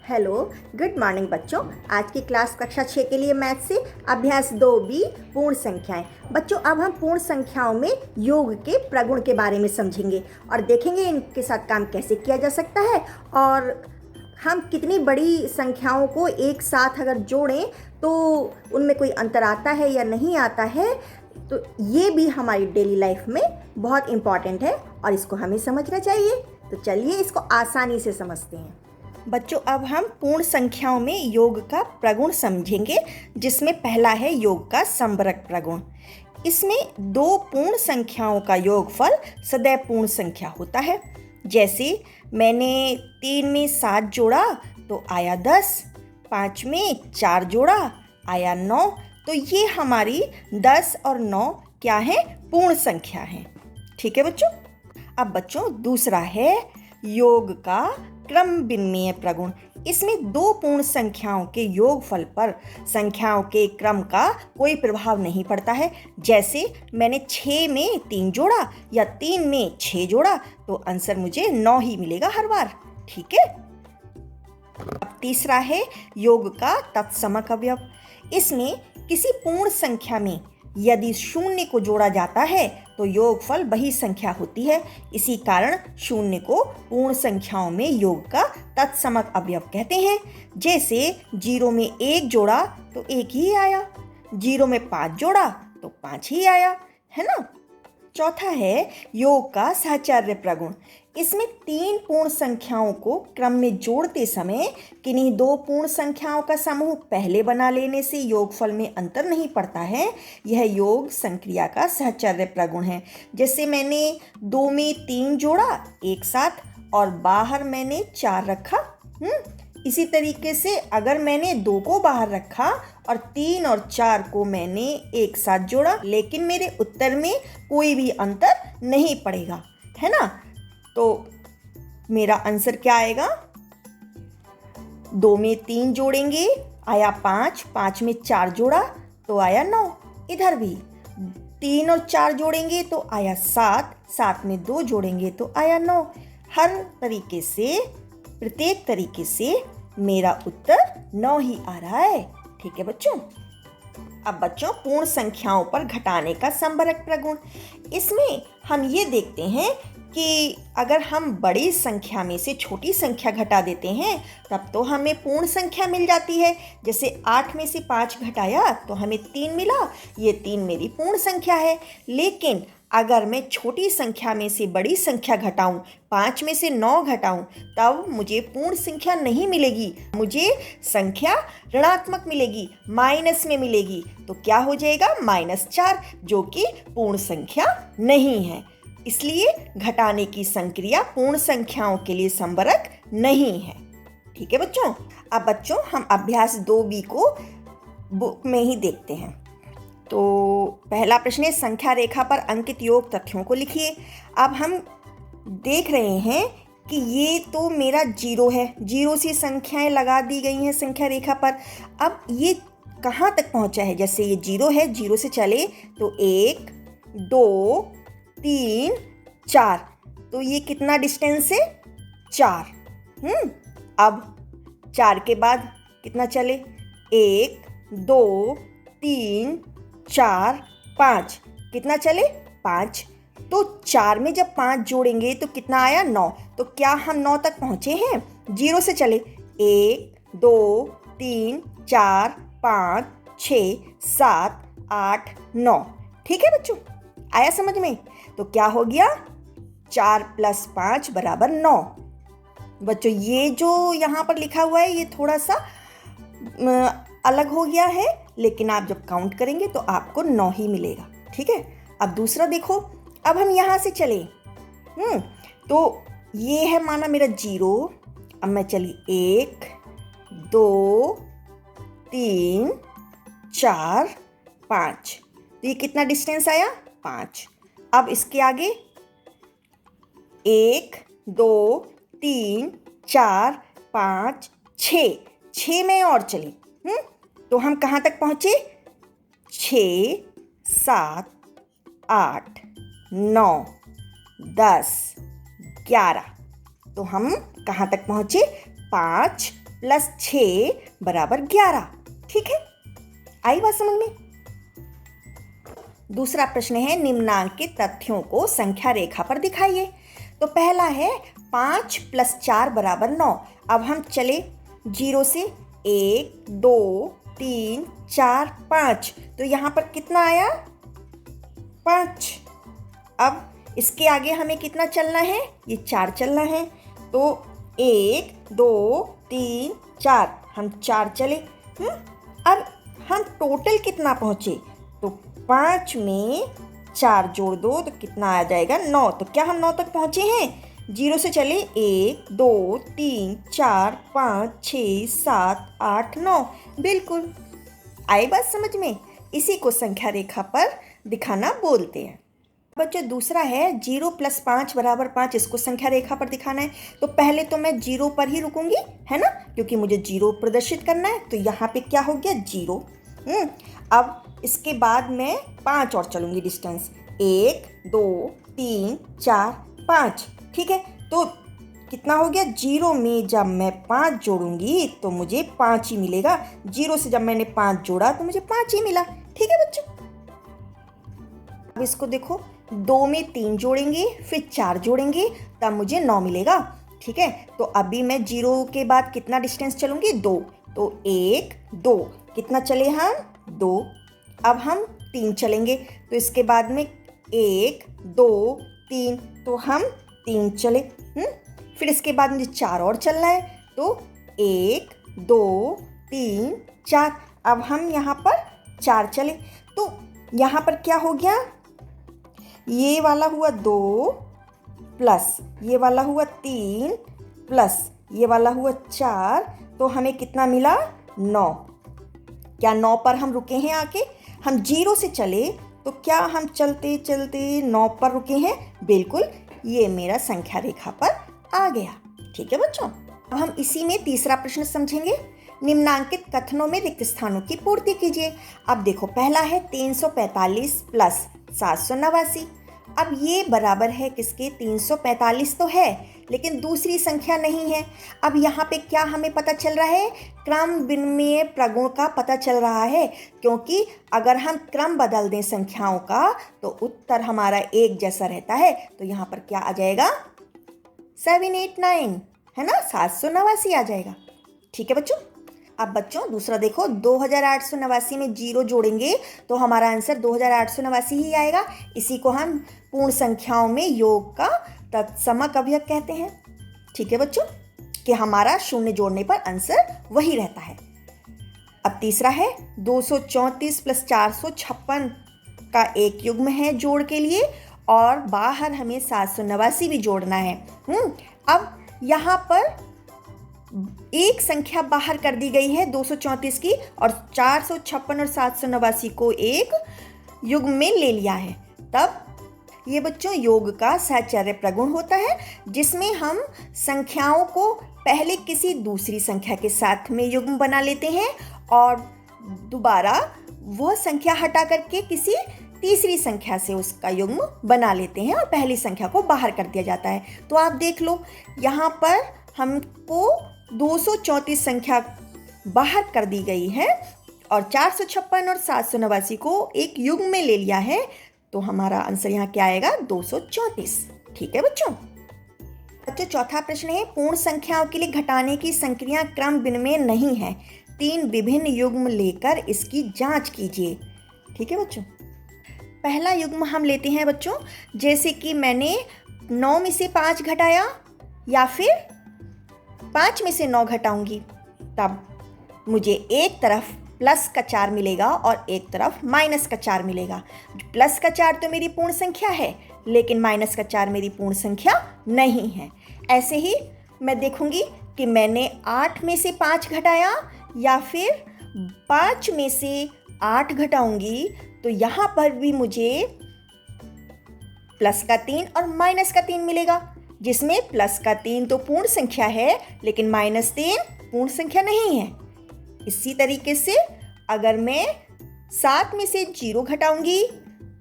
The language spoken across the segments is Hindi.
हेलो, गुड मॉर्निंग बच्चों। आज की क्लास कक्षा 6 के लिए मैथ से अभ्यास 2B पूर्ण संख्याएं। बच्चों, अब हम पूर्ण संख्याओं में योग के प्रगुण के बारे में समझेंगे और देखेंगे इनके साथ काम कैसे किया जा सकता है और हम कितनी बड़ी संख्याओं को एक साथ अगर जोड़ें तो उनमें कोई अंतर आता है या नहीं आता है। तो ये भी हमारी डेली लाइफ में बहुत इम्पॉर्टेंट है और इसको हमें समझना चाहिए। तो चलिए इसको आसानी से समझते हैं। बच्चों, अब हम पूर्ण संख्याओं में योग का प्रगुण समझेंगे, जिसमें पहला है योग का संबरक प्रगुण। इसमें दो पूर्ण संख्याओं का योगफल सदैव पूर्ण संख्या होता है। जैसे मैंने 3 में 7 जोड़ा तो आया 10, 5 में 4 जोड़ा आया 9। तो ये हमारी 10 और 9 क्या है? पूर्ण संख्या है। ठीक है बच्चों। अब बच्चों, दूसरा है योग का क्रम विनिमय प्रगुण। इसमें दो पूर्ण संख्याओं के योगफल पर संख्याओं के क्रम का कोई प्रभाव नहीं पड़ता है। जैसे मैंने 6 में 3 जोड़ा या 3 में 6 जोड़ा तो आंसर मुझे 9 ही मिलेगा हर बार। ठीक है। अब तीसरा है योग का तत्समक अवयव। इसमें किसी पूर्ण संख्या में यदि शून्य को जोड़ा जाता है तो योगफल वही संख्या होती है। इसी कारण शून्य को पूर्ण संख्याओं में योग का तत्समक अवयव कहते हैं। जैसे 0 में 1 जोड़ा तो 1 ही आया, 0 में 5 जोड़ा तो 5 ही आया, है ना। चौथा है योग का साहचर्य प्रगुण। इसमें 3 पूर्ण संख्याओं को क्रम में जोड़ते समय किन्हीं 2 पूर्ण संख्याओं का समूह पहले बना लेने से योगफल में अंतर नहीं पड़ता है। यह योग संक्रिया का साहचर्य प्रगुण है। जैसे मैंने 2 में 3 जोड़ा एक साथ और बाहर मैंने 4 रखा। इसी तरीके से अगर मैंने 2 को बाहर रखा और 3 और 4 को मैंने एक साथ जोड़ा, लेकिन मेरे उत्तर में कोई भी अंतर नहीं पड़ेगा, है ना। तो मेरा आंसर क्या आएगा? 2 में 3 जोड़ेंगे आया 5, 5 में 4 जोड़ा तो आया 9। इधर भी 3 और 4 जोड़ेंगे तो आया 7, 7 में 2 जोड़ेंगे तो आया 9। हर तरीके से, प्रत्येक तरीके से मेरा उत्तर 9 ही आ रहा है। ठीक है बच्चों। अब बच्चों, पूर्ण संख्याओं पर घटाने का संबरक प्रगुण। इसमें हम ये देखते हैं कि अगर हम बड़ी संख्या में से छोटी संख्या घटा देते हैं तब तो हमें पूर्ण संख्या मिल जाती है। जैसे 8 में से 5 घटाया तो हमें 3 मिला, ये 3 मेरी पूर्ण संख्या है। लेकिन अगर मैं छोटी संख्या में से बड़ी संख्या घटाऊं, 5 में से 9 घटाऊं, तब मुझे पूर्ण संख्या नहीं मिलेगी, मुझे संख्या ऋणात्मक मिलेगी, माइनस में मिलेगी। तो क्या हो जाएगा? -4, जो कि पूर्ण संख्या नहीं है। इसलिए घटाने की संक्रिया पूर्ण संख्याओं के लिए संबरक नहीं है। ठीक है बच्चों। अब बच्चों, हम अभ्यास 2B को बुक में ही देखते हैं। तो पहला प्रश्न है, संख्या रेखा पर अंकित योग तथ्यों को लिखिए। अब हम देख रहे हैं कि ये तो मेरा 0 है, 0 से संख्याएं लगा दी गई हैं संख्या रेखा पर। अब ये कहाँ तक पहुँचा है? जैसे ये 0 है, 0 से चले तो 1, 2, 3, 4, तो ये कितना डिस्टेंस है? 4। अब 4 के बाद कितना चले? 1, 2, 3, 4, 5, कितना चले? 5। तो 4 में जब 5 जोड़ेंगे तो कितना आया? 9। तो क्या हम 9 तक पहुँचे हैं? 0 से चले 1, 2, 3, 4, 5, 6, 7, 8, 9। ठीक है बच्चों, आया समझ में? तो क्या हो गया? 4 + 5 = 9। बच्चों, ये जो यहाँ पर लिखा हुआ है ये थोड़ा सा अलग हो गया है, लेकिन आप जब काउंट करेंगे तो आपको 9 ही मिलेगा। ठीक है। अब दूसरा देखो। अब हम यहाँ से चले तो ये है माना मेरा 0। अब मैं चली 1, 2, 3, 4, 5, तो ये कितना डिस्टेंस आया? 5। अब इसके आगे 1, 2, 3, 4, 5, 6 में और चली। तो हम कहाँ तक पहुँचे? 6, 7, 8, 9, 10, 11। तो हम कहाँ तक पहुँचे? 5, प्लस 6 बराबर 11। ठीक है, आई बात समझ में। दूसरा प्रश्न है निम्नांकित तथ्यों को संख्या रेखा पर दिखाइए। तो पहला है 5 + 4 बराबर 9। अब हम चले 0 से 1 2 3 4 5, तो यहाँ पर कितना आया 5। अब इसके आगे हमें कितना चलना है, ये 4 चलना है। तो 1 2 3 4, हम 4 चले। अब हम टोटल कितना पहुँचे, तो 5 में 4 जोड़ दो तो कितना आ जाएगा 9। तो क्या हम 9 तक पहुँचे हैं। 0 से चले 1 2 3 4 5 6 7 8 9, बिल्कुल आई बात समझ में। इसी को संख्या रेखा पर दिखाना बोलते हैं। बच्चों दूसरा है 0 + 5 बराबर 5, इसको संख्या रेखा पर दिखाना है। तो पहले तो मैं 0 पर ही रुकूंगी, है ना, क्योंकि मुझे 0 प्रदर्शित करना है। तो यहाँ पे क्या हो गया 0। अब इसके बाद मैं 5 और चलूंगी डिस्टेंस, 1 2 3 4 5। ठीक है, तो कितना हो गया 0 में जब मैं 5 जोड़ूंगी तो मुझे 5 ही मिलेगा। 0 से जब मैंने 5 जोड़ा तो मुझे 5 ही मिला। ठीक है बच्चों, अब इसको देखो, 2 में 3 जोड़ेंगे फिर 4 जोड़ेंगे तब मुझे 9 मिलेगा। ठीक है, तो अभी मैं 0 के बाद कितना डिस्टेंस चलूंगी 2, तो 1 2 कितना चले हम 2। अब हम 3 चलेंगे, तो इसके बाद में 1 2 3, तो हम 3 चले। फिर इसके बाद मुझे 4 और चलना है, तो 1 2 3 4। अब हम यहाँ पर 4 चले, तो यहाँ पर क्या हो गया, ये वाला हुआ 2 प्लस ये वाला हुआ 3 प्लस ये वाला हुआ 4, तो हमें कितना मिला 9। क्या 9 पर हम रुके हैं आके। हम 0 से चले तो क्या हम चलते चलते 9 पर रुके हैं, बिल्कुल ये मेरा संख्या रेखा पर आ गया। ठीक है बच्चों, अब हम इसी में तीसरा प्रश्न समझेंगे। निम्नांकित कथनों में रिक्त स्थानों की पूर्ति कीजिए। अब देखो पहला है 345 + 789। अब ये बराबर है किसके, 345 तो है लेकिन दूसरी संख्या नहीं है। अब यहाँ पे क्या हमें पता चल रहा है, क्रम विनिमय प्रगुण का पता चल रहा है, क्योंकि अगर हम क्रम बदल दें संख्याओं का तो उत्तर हमारा एक जैसा रहता है। तो यहाँ पर क्या आ जाएगा 789, है ना, 789 आ जाएगा। ठीक है बच्चों, अब बच्चों दूसरा देखो, 2889 में 0 जोड़ेंगे तो हमारा आंसर 2889 ही आएगा। इसी को हम पूर्ण संख्याओं में योग का तत्समक अवयव कहते हैं। ठीक है बच्चों, कि हमारा शून्य जोड़ने पर आंसर वही रहता है। अब तीसरा है 234 + 456 का एक युग्म है जोड़ के लिए, और बाहर हमें 789 भी जोड़ना है। अब यहाँ पर एक संख्या बाहर कर दी गई है 234 की, और 456 और 789 को एक युग्म में ले लिया है। तब ये बच्चों योग का सहचर्य प्रगुण होता है, जिसमें हम संख्याओं को पहले किसी दूसरी संख्या के साथ में युग्म बना लेते हैं और दोबारा वह संख्या हटा करके किसी तीसरी संख्या से उसका युग्म बना लेते हैं और पहली संख्या को बाहर कर दिया जाता है। तो आप देख लो, यहाँ पर हमको 234 संख्या बाहर कर दी गई है और 456 और 789 को एक युग्म में ले लिया है। तो हमारा आंसर यहाँ क्या आएगा 234। ठीक है बच्चों, चौथा प्रश्न है पूर्ण संख्याओं के लिए घटाने की संक्रिया क्रम विनिमय नहीं है, 3 विभिन्न युग्म लेकर इसकी जांच कीजिए। ठीक है बच्चों, पहला युग्म हम लेते हैं बच्चों, जैसे कि मैंने 9 में से 5 घटाया या फिर 5 में से 9 घटाऊंगी, तब मुझे एक तरफ प्लस का 4 मिलेगा और एक तरफ माइनस का 4 मिलेगा। प्लस का 4 तो मेरी पूर्ण संख्या है, लेकिन माइनस का 4 मेरी पूर्ण संख्या नहीं है। ऐसे ही मैं देखूंगी कि मैंने 8 में से 5 घटाया या फिर 5 में से 8 घटाऊंगी, तो यहाँ पर भी मुझे प्लस का 3 और माइनस का 3 मिलेगा, जिसमें प्लस का 3 तो पूर्ण संख्या है लेकिन माइनस 3 पूर्ण संख्या नहीं है। इसी तरीके से अगर मैं 7 में से 0 घटाऊंगी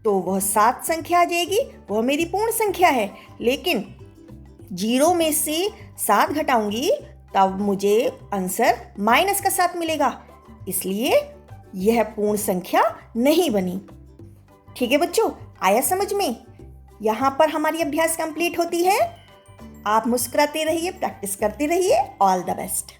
तो वह 7 संख्या आ जाएगी, वह मेरी पूर्ण संख्या है, लेकिन 0 में से 7 घटाऊंगी तब मुझे आंसर माइनस का 7 मिलेगा, इसलिए यह पूर्ण संख्या नहीं बनी। ठीक है बच्चों, आया समझ में? यहाँ पर हमारी अभ्यास कंप्लीट होती है। आप मुस्कुराते रहिए, प्रैक्टिस करते रहिए। All the best.